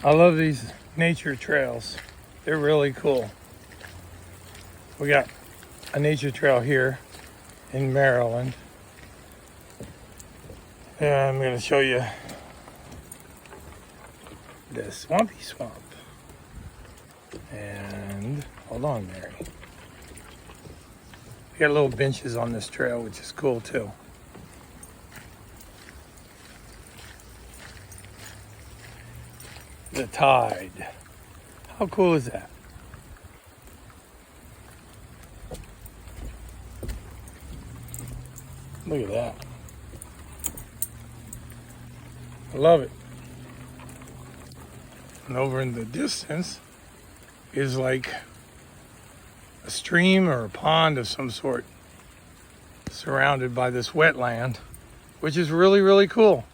I love these nature trails. They're really cool. We got a nature trail here in Maryland. And I'm going to show you the Swampy Swamp. And hold on, Mary. We got little benches on this trail, which is cool too. The tide. How cool is that? Look at that. I love it. And over in the distance is like a stream or a pond of some sort surrounded by this wetland, which is really, really cool.